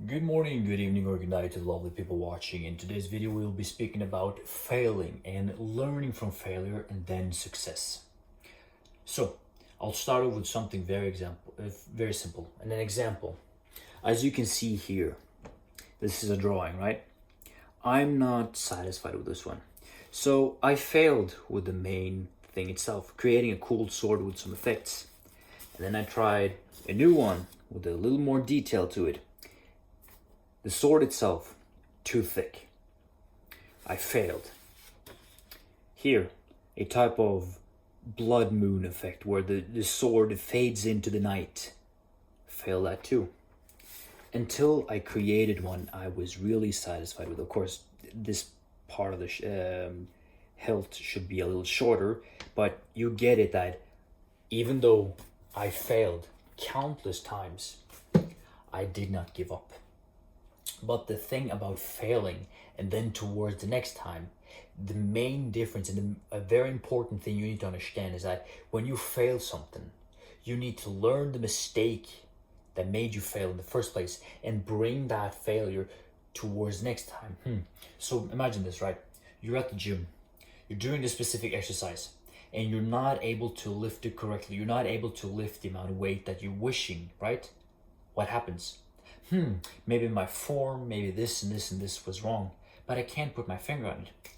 Good morning, good evening, or good night to the lovely people watching. In today's video, we will be speaking about failing and learning from failure and then success. So, I'll start off with something very simple. And an example, as you can see here, this is a drawing, right? I'm not satisfied with this one. So I failed with the main thing itself, creating a cool sword with some effects. And then I tried a new one with a little more detail to it. The sword itself, too thick. I failed. Here, a type of blood moon effect where the sword fades into the night. Failed that too. Until I created one I was really satisfied with. Of course, this part of the hilt should be a little shorter, but you get it that even though I failed countless times, I did not give up. But the thing about failing and then towards the next time, the main difference and a very important thing you need to understand is that when you fail something, you need to learn the mistake that made you fail in the first place and bring that failure towards next time. So imagine this, right? You're at the gym, you're doing this specific exercise, and you're not able to lift it correctly. You're not able to lift the amount of weight that you're wishing, right? What happens? Maybe my form, maybe this and this and this was wrong, but I can't put my finger on it.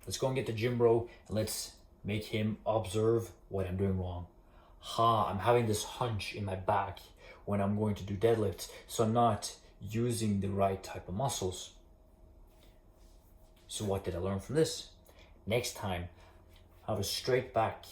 Let's go and get the gym bro and let's make him observe what I'm doing wrong. I'm having this hunch in my back when I'm going to do deadlifts, so I'm not using the right type of muscles. So what did I learn from this? Next time, have a straight back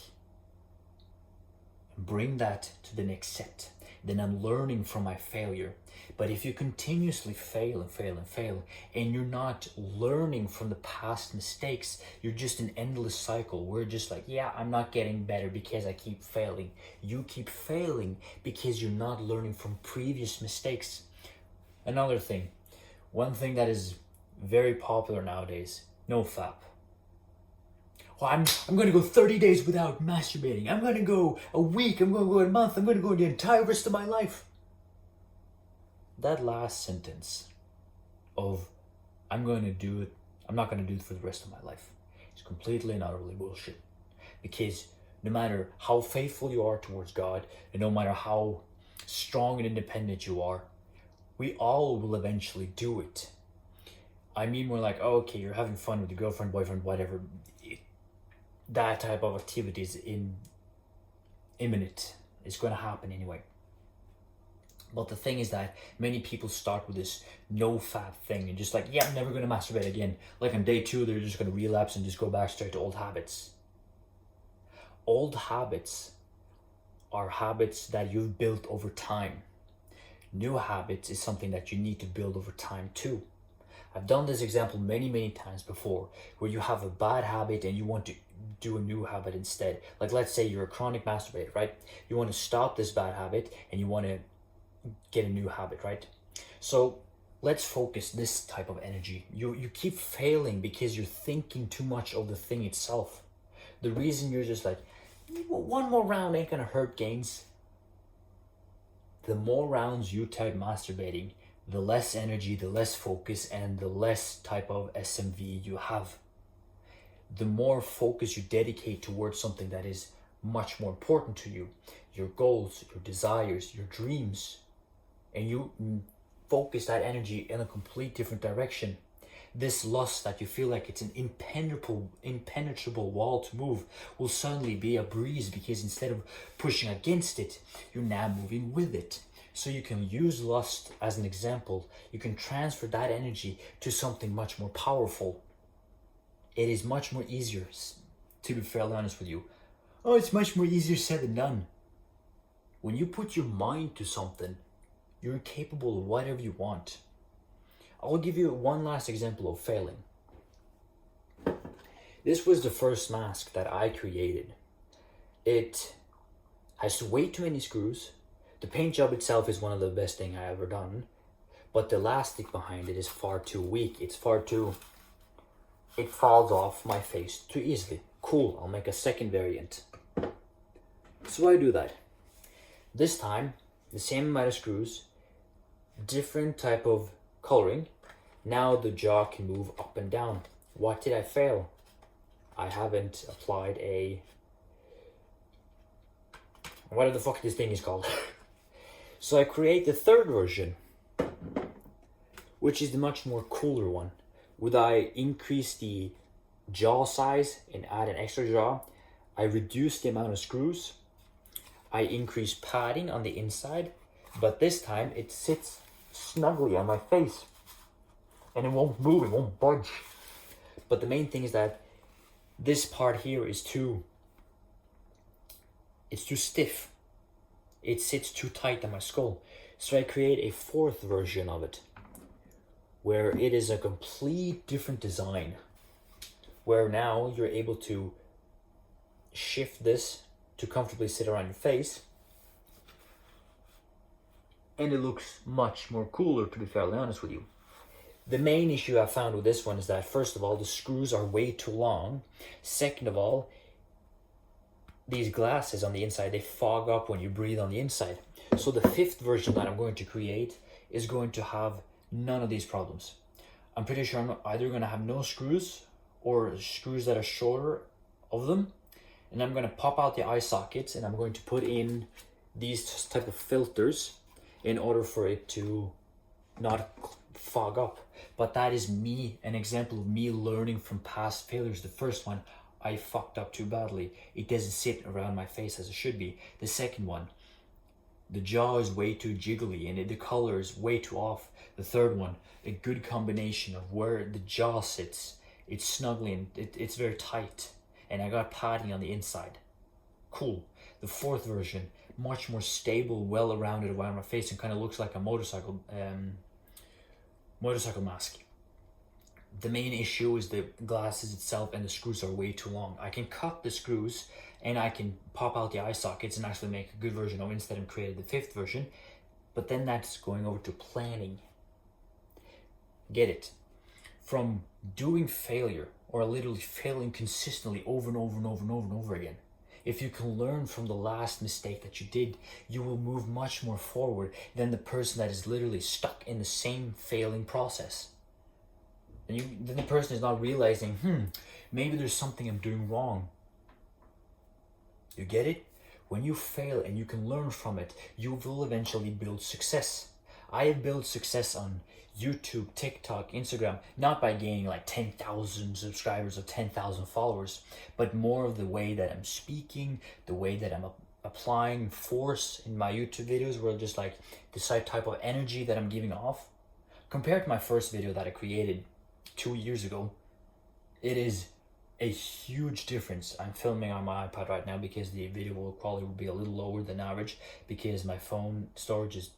and bring that to the next set. Then I'm learning from my failure. But if you continuously fail and fail and fail, and you're not learning from the past mistakes, you're just an endless cycle. We're just like, yeah, I'm not getting better because I keep failing. You keep failing because you're not learning from previous mistakes. Another thing, one thing that is very popular nowadays, no fap. Well, I'm going to go 30 days without masturbating. I'm going to go a week. I'm going to go a month. I'm going to go the entire rest of my life. That last sentence of I'm going to do it, I'm not going to do it for the rest of my life, is completely and utterly bullshit. Because no matter how faithful you are towards God, and no matter how strong and independent you are, we all will eventually do it. I mean, we're like, oh, okay, you're having fun with your girlfriend, boyfriend, whatever. That type of activity is imminent. It's going to happen anyway. But the thing is that many people start with this no fap thing and just like, yeah, I'm never going to masturbate again. Like on day 2, they're just going to relapse and just go back straight to old habits. Old habits are habits that you've built over time. New habits is something that you need to build over time too. I've done this example many times before, where you have a bad habit and you want to do a new habit instead. Like let's say you're a chronic masturbator, right? You want to stop this bad habit and you want to get a new habit, right? So let's focus this type of energy. You keep failing because you're thinking too much of the thing itself. The reason you're just like, one more round ain't gonna hurt, gains. The more rounds you type masturbating, the less energy, the less focus, and the less type of SMV you have. The more focus you dedicate towards something that is much more important to you, your goals, your desires, your dreams, and you focus that energy in a complete different direction. This lust that you feel like it's an impenetrable wall to move will suddenly be a breeze, because instead of pushing against it, you're now moving with it. So you can use lust as an example. You can transfer that energy to something much more powerful. It is much more easier, to be fairly honest with you. Oh, it's much more easier said than done. When you put your mind to something, you're capable of whatever you want. I'll give you one last example of failing. This was the first mask that I created. It has way too many screws. The paint job itself is one of the best things I ever done, but the elastic behind it is far too weak. It falls off my face too easily. Cool, I'll make a second variant. So I do that. This time, the same amount of screws, different type of coloring, now the jaw can move up and down. What did I fail? I haven't applied a... whatever the fuck this thing is called. So I create the third version, which is the much more cooler one. Would I increase the jaw size and add an extra jaw? I reduce the amount of screws. I increase padding on the inside, but this time it sits snugly on my face and it won't move, it won't budge. But the main thing is that this part here is too stiff. It sits too tight on my skull. So I create a fourth version of it, where it is a complete different design, where now you're able to shift this to comfortably sit around your face, and it looks much more cooler, to be fairly honest with you. The main issue I found with this one is that, first of all, the screws are way too long. Second of all, these glasses on the inside, they fog up when you breathe on the inside. So the fifth version that I'm going to create is going to have none of these problems. I'm pretty sure I'm either going to have no screws or screws that are shorter of them. And I'm going to pop out the eye sockets and I'm going to put in these type of filters in order for it to not fog up. But that is me, an example of me learning from past failures. The first one, I fucked up too badly. It doesn't sit around my face as it should be. The second one, the jaw is way too jiggly and the color is way too off. The third one, a good combination of where the jaw sits. It's snugly and it's very tight. And I got padding on the inside. Cool. The fourth version, much more stable, well-rounded around my face and kind of looks like a motorcycle mask. The main issue is the glasses itself and the screws are way too long. I can cut the screws and I can pop out the eye sockets and actually make a good version of it instead of creating the fifth version. But then that's going over to planning. Get it? From doing failure or literally failing consistently over and over and over and over and over again. If you can learn from the last mistake that you did, you will move much more forward than the person that is literally stuck in the same failing process. And then the person is not realizing, maybe there's something I'm doing wrong. You get it? When you fail and you can learn from it, you will eventually build success. I have built success on YouTube, TikTok, Instagram, not by gaining like 10,000 subscribers or 10,000 followers, but more of the way that I'm speaking, the way that I'm applying force in my YouTube videos, where just like this type of energy that I'm giving off. Compared to my first video that I created 2 years ago, it is a huge difference. I'm filming on my iPad right now because the video quality will be a little lower than average because my phone storage is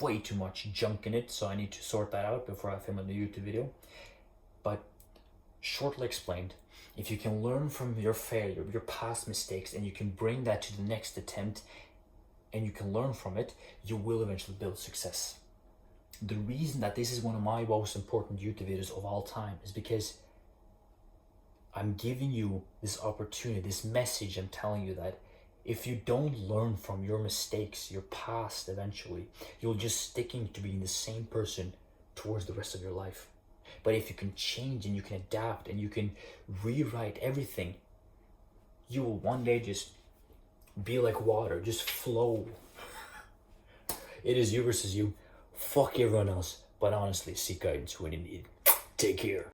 way too much junk in it, so I need to sort that out before I film a new YouTube video. But shortly explained, if you can learn from your failure, your past mistakes, and you can bring that to the next attempt and you can learn from it, you will eventually build success. The reason that this is one of my most important YouTube videos of all time is because I'm giving you this opportunity, this message. I'm telling you that if you don't learn from your mistakes, your past, eventually, you'll just sticking to being the same person towards the rest of your life. But if you can change and you can adapt and you can rewrite everything, you will one day just be like water, just flow. It is you versus you. Fuck everyone else. But honestly, seek guidance when you need it. Take care.